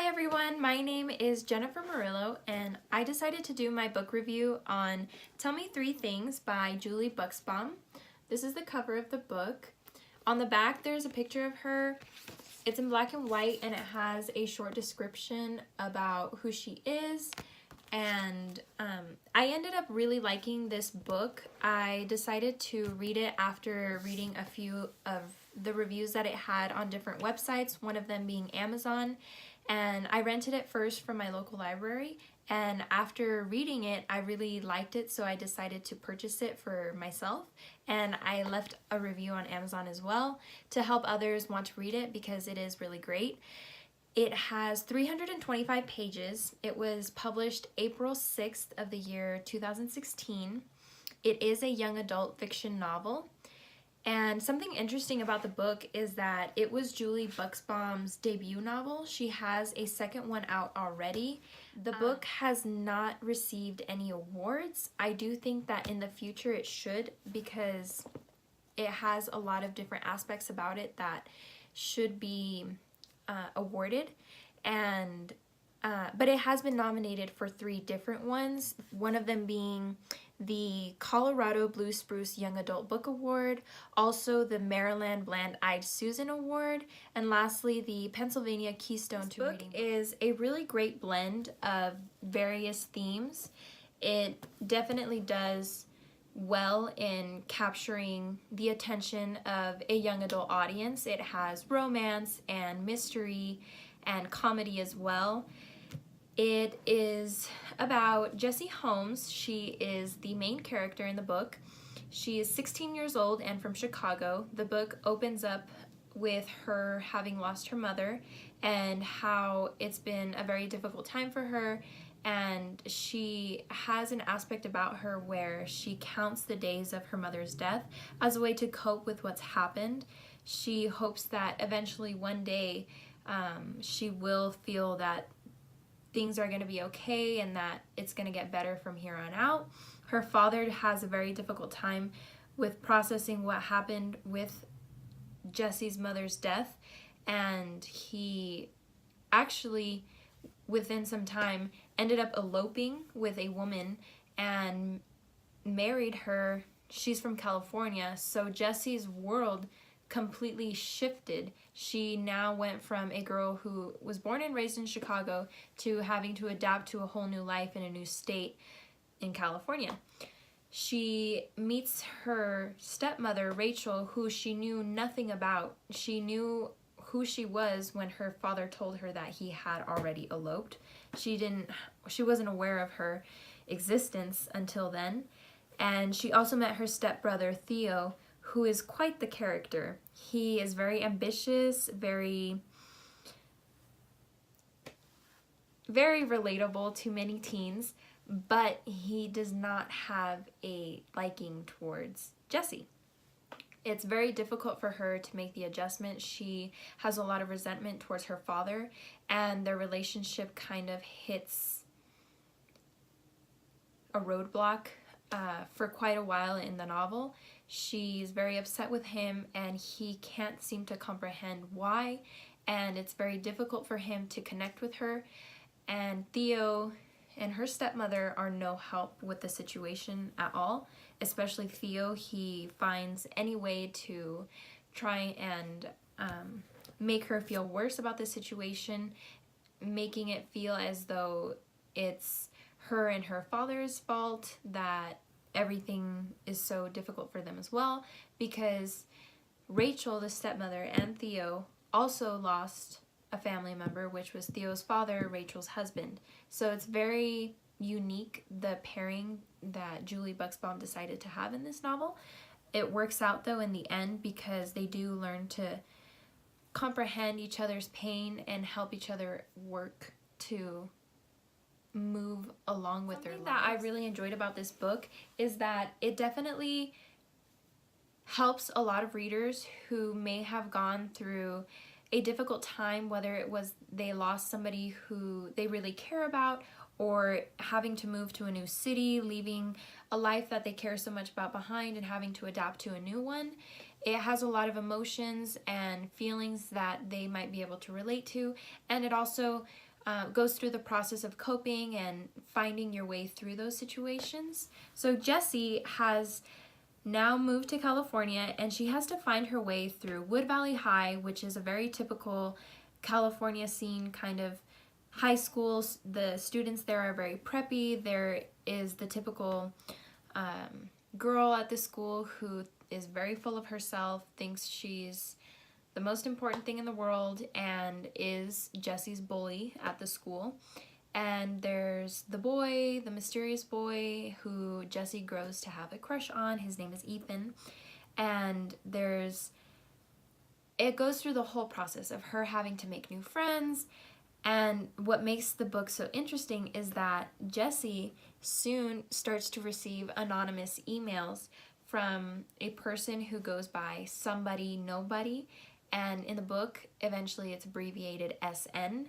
everyone, my name is Jennifer Murillo and I decided to do my book review on Tell Me Three Things by Julie Buxbaum. This is the cover of the book. On the back there's a picture of her. It's in black and white and it has a short description about who she is, and I ended up really liking this book. I decided to read it after reading a few of the reviews that it had on different websites, one of them being Amazon. And I rented it first from my local library, and after reading it I really liked it, so I decided to purchase it for myself, and I left a review on Amazon as well to help others want to read it because it is really great. It has 325 pages. It was published April 6th of the year 2016. It is a young adult fiction novel. And something interesting about the book is that it was Julie Buxbaum's debut novel. She has a second one out already. The book has not received any awards. I do think that in the future it should, because it has a lot of different aspects about it that should be awarded. And but it has been nominated for 3 different ones, one of them being the Colorado Blue Spruce Young Adult Book Award, also the Maryland Bland-Eyed Susan Award, and lastly the Pennsylvania Keystone to Reading. This book is a really great blend of various themes. It definitely does well in capturing the attention of a young adult audience. It has romance and mystery and comedy as well. It is about Jessie Holmes. She is the main character in the book. She is 16 years old and from Chicago. The book opens up with her having lost her mother and how it's been a very difficult time for her, and she has an aspect about her where she counts the days of her mother's death as a way to cope with what's happened. She hopes that eventually one day she will feel that things are going to be okay and that it's going to get better from here on out. Her father has a very difficult time with processing what happened with Jessie's mother's death, and he actually within some time ended up eloping with a woman and married her. She's from California, so Jessie's world completely shifted. She now went from a girl who was born and raised in Chicago to having to adapt to a whole new life in a new state in California. She meets her stepmother, Rachel, who she knew nothing about. She knew who she was when her father told her that he had already eloped. She wasn't aware of her existence until then. And she also met her stepbrother, Theo, who is quite the character. He is very ambitious, very relatable to many teens, but he does not have a liking towards Jessie. It's very difficult for her to make the adjustment. She has a lot of resentment towards her father, and their relationship kind of hits a roadblock for quite a while in the novel. She's very upset with him and he can't seem to comprehend why, and it's very difficult for him to connect with her. And Theo and her stepmother are no help with the situation at all, especially Theo. He finds any way to try and make her feel worse about the situation, making it feel as though it's her and her father's fault that everything is so difficult for them as well, because Rachel, the stepmother, and Theo also lost a family member, which was Theo's father, Rachel's husband. So it's very unique, the pairing that Julie Buxbaum decided to have in this novel. It works out though in the end because they do learn to comprehend each other's pain and help each other work to move along with their lives. Something that I really enjoyed about this book is that it definitely helps a lot of readers who may have gone through a difficult time, whether it was they lost somebody who they really care about, or having to move to a new city, leaving a life that they care so much about behind and having to adapt to a new one. It has a lot of emotions and feelings that they might be able to relate to, and it also goes through the process of coping and finding your way through those situations. So Jessie has now moved to California, and she has to find her way through Wood Valley High, which is a very typical California scene kind of high school. The students there are very preppy. There is the typical girl at the school who is very full of herself, thinks she's the most important thing in the world, and is Jessie's bully at the school. And there's the boy, the mysterious boy, who Jessie grows to have a crush on. His name is Ethan. And it goes through the whole process of her having to make new friends. And what makes the book so interesting is that Jessie soon starts to receive anonymous emails from a person who goes by Somebody Nobody. And in the book, eventually it's abbreviated SN.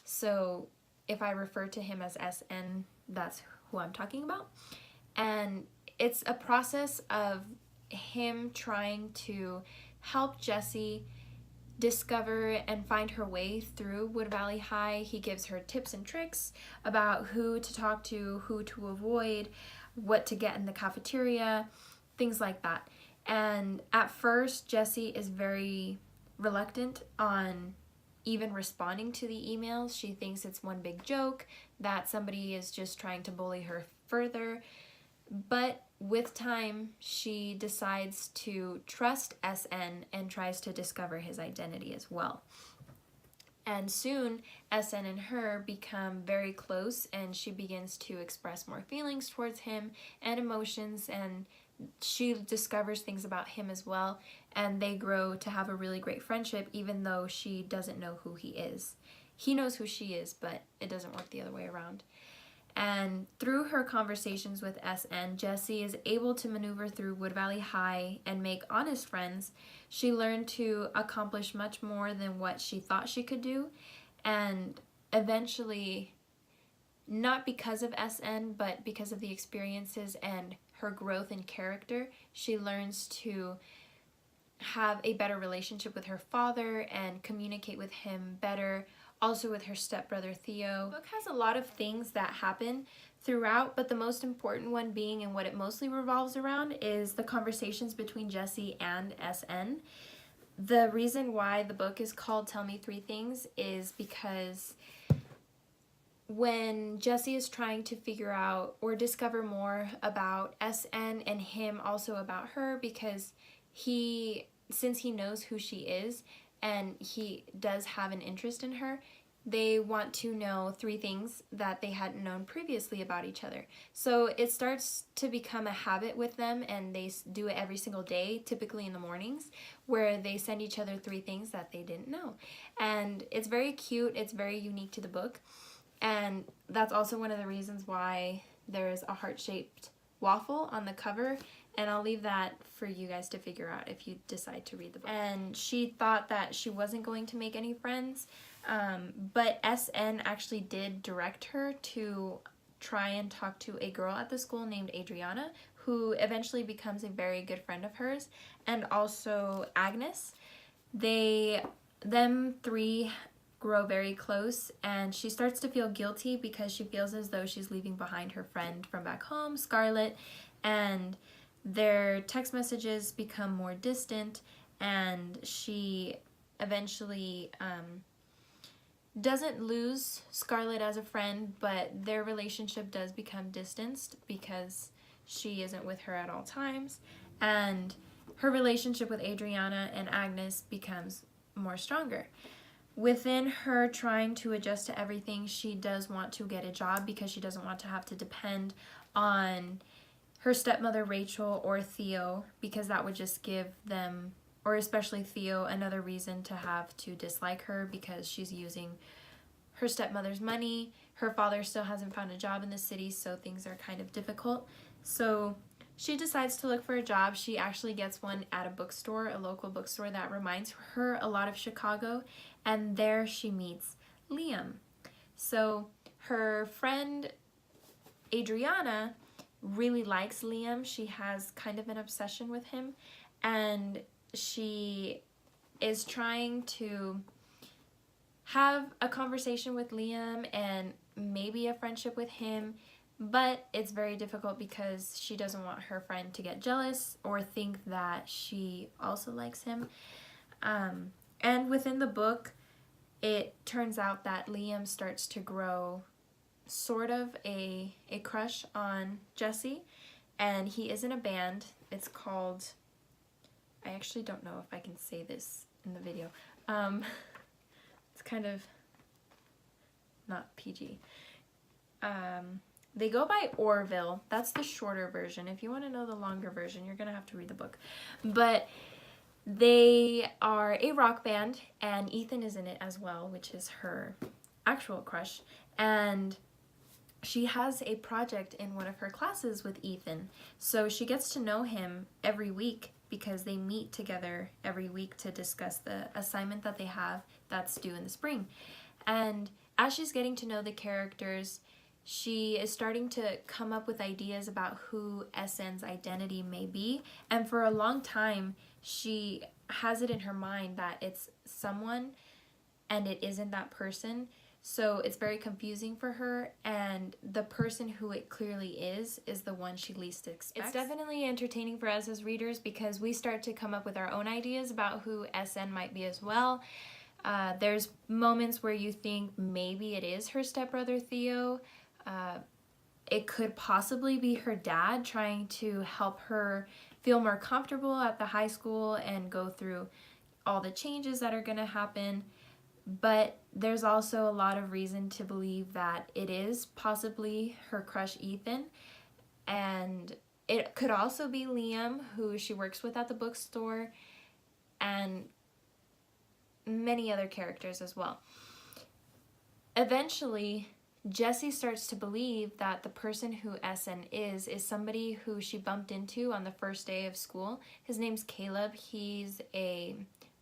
So if I refer to him as SN, that's who I'm talking about. And it's a process of him trying to help Jessie discover and find her way through Wood Valley High. He gives her tips and tricks about who to talk to, who to avoid, what to get in the cafeteria, things like that. And at first, Jessie is very reluctant on even responding to the emails. She thinks it's one big joke, that somebody is just trying to bully her further. But with time, she decides to trust SN and tries to discover his identity as well. And soon, SN and her become very close, and she begins to express more feelings towards him and emotions, and she discovers things about him as well, and they grow to have a really great friendship, even though she doesn't know who he is. He knows who she is, but it doesn't work the other way around. And through her conversations with SN, Jessie is able to maneuver through Wood Valley High and make honest friends. She learned to accomplish much more than what she thought she could do, and eventually, not because of SN, but because of the experiences and her growth in character, she learns to have a better relationship with her father and communicate with him better, also with her stepbrother Theo. The book has a lot of things that happen throughout, but the most important one being, and what it mostly revolves around, is the conversations between Jessie and SN. The reason why the book is called Tell Me Three Things is because when Jessie is trying to figure out or discover more about SN and him also about her, because since he knows who she is and he does have an interest in her, they want to know three things that they hadn't known previously about each other. So it starts to become a habit with them, and they do it every single day, typically in the mornings, where they send each other three things that they didn't know. And it's very cute, it's very unique to the book. And that's also one of the reasons why there's a heart-shaped waffle on the cover, and I'll leave that for you guys to figure out if you decide to read the book. And she thought that she wasn't going to make any friends, but SN actually did direct her to try and talk to a girl at the school named Adriana, who eventually becomes a very good friend of hers, and also Agnes. Them three grow very close, and she starts to feel guilty because she feels as though she's leaving behind her friend from back home, Scarlett, and their text messages become more distant, and she eventually doesn't lose Scarlett as a friend, but their relationship does become distanced because she isn't with her at all times, and her relationship with Adriana and Agnes becomes more stronger. Within her trying to adjust to everything, she does want to get a job because she doesn't want to have to depend on her stepmother Rachel or Theo, because that would just give them, or especially Theo, another reason to have to dislike her because she's using her stepmother's money. Her father still hasn't found a job in the city, so things are kind of difficult. So she decides to look for a job. She actually gets one at a bookstore, a local bookstore that reminds her a lot of Chicago, and there she meets Liam. So her friend Adriana really likes Liam. She has kind of an obsession with him, and she is trying to have a conversation with Liam and maybe a friendship with him, but it's very difficult because she doesn't want her friend to get jealous or think that she also likes him. And within the book, it turns out that Liam starts to grow sort of a crush on Jessie, and he is in a band. It's called, I actually don't know if I can say this in the video. It's kind of not PG. They go by Orville. That's the shorter version. If you want to know the longer version, you're going to have to read the book. But they are a rock band, and Ethan is in it as well, which is her actual crush. And she has a project in one of her classes with Ethan. So she gets to know him every week because they meet together every week to discuss the assignment that they have that's due in the spring. And as she's getting to know the characters, she is starting to come up with ideas about who SN's identity may be. And for a long time, she has it in her mind that it's someone and it isn't that person. So it's very confusing for her, and the person who it clearly is the one she least expects. It's definitely entertaining for us as readers because we start to come up with our own ideas about who SN might be as well. There's moments where you think maybe it is her stepbrother Theo. It could possibly be her dad trying to help her feel more comfortable at the high school and go through all the changes that are going to happen. But there's also a lot of reason to believe that it is possibly her crush Ethan. And it could also be Liam, who she works with at the bookstore, and many other characters as well. Eventually, Jessie starts to believe that the person who SN is somebody who she bumped into on the first day of school. His name's Caleb. He's a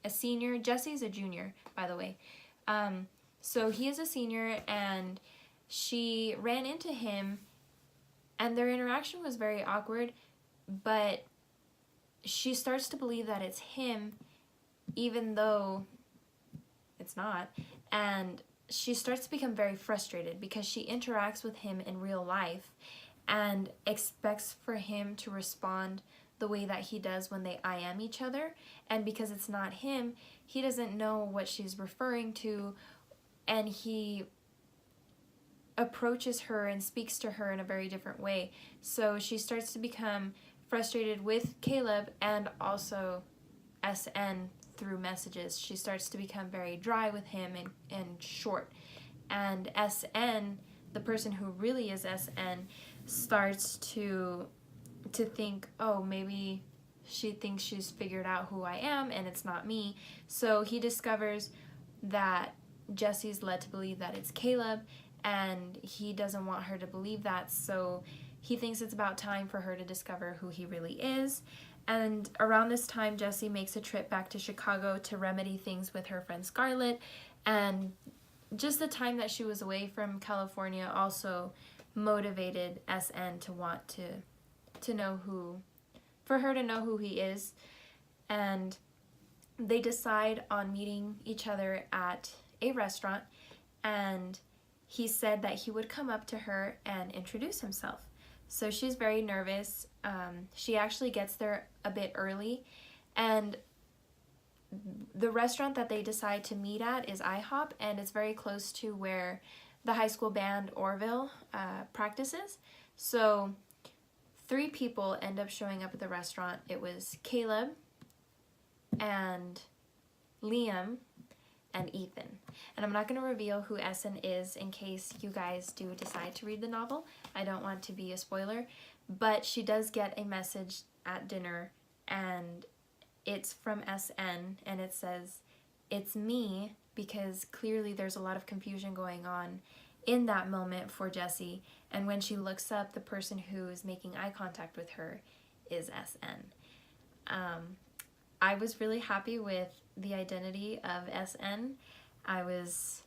senior. Jessie's a junior, by the way. So he is a senior, and she ran into him, and their interaction was very awkward, but she starts to believe that it's him, even though it's not. And she starts to become very frustrated because she interacts with him in real life and expects for him to respond the way that he does when they I am each other. And because it's not him, he doesn't know what she's referring to, and he approaches her and speaks to her in a very different way. So she starts to become frustrated with Caleb and also SN through messages. She starts to become very dry with him and short. And SN, the person who really is SN, starts to think, oh, maybe she thinks she's figured out who I am and it's not me. So he discovers that Jessie's led to believe that it's Caleb, and he doesn't want her to believe that, so he thinks it's about time for her to discover who he really is. And around this time, Jessie makes a trip back to Chicago to remedy things with her friend Scarlett, and just the time that she was away from California also motivated SN to want to know for her to know who he is. And they decide on meeting each other at a restaurant, and he said that he would come up to her and introduce himself. So she's very nervous. She actually gets there a bit early, and the restaurant that they decide to meet at is IHOP, and it's very close to where the high school band Orville practices. So 3 people end up showing up at the restaurant. It was Caleb and Liam and Ethan. And I'm not going to reveal who SN is in case you guys do decide to read the novel. I don't want to be a spoiler, but she does get a message at dinner, and it's from SN, and it says, "It's me," because clearly there's a lot of confusion going on in that moment for Jessie, and when she looks up, the person who is making eye contact with her is SN. I was really happy with the identity of SN. I was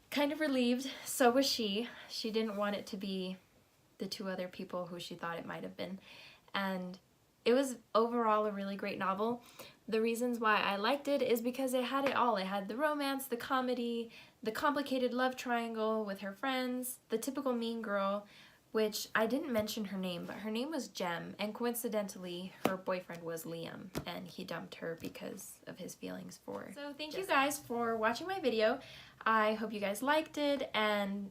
kind of relieved. So was she. She didn't want it to be the 2 other people who she thought it might have been. And it was overall a really great novel. The reasons why I liked it is because it had it all. It had the romance, the comedy, the complicated love triangle with her friends, the typical mean girl, which I didn't mention her name, but her name was Jem, and coincidentally, her boyfriend was Liam, and he dumped her because of his feelings for her. So thank you guys for watching my video. I hope you guys liked it, and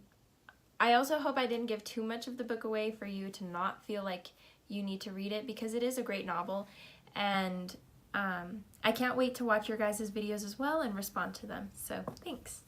I also hope I didn't give too much of the book away for you to not feel like you need to read it, because it is a great novel, and I can't wait to watch your guys' videos as well and respond to them. So thanks.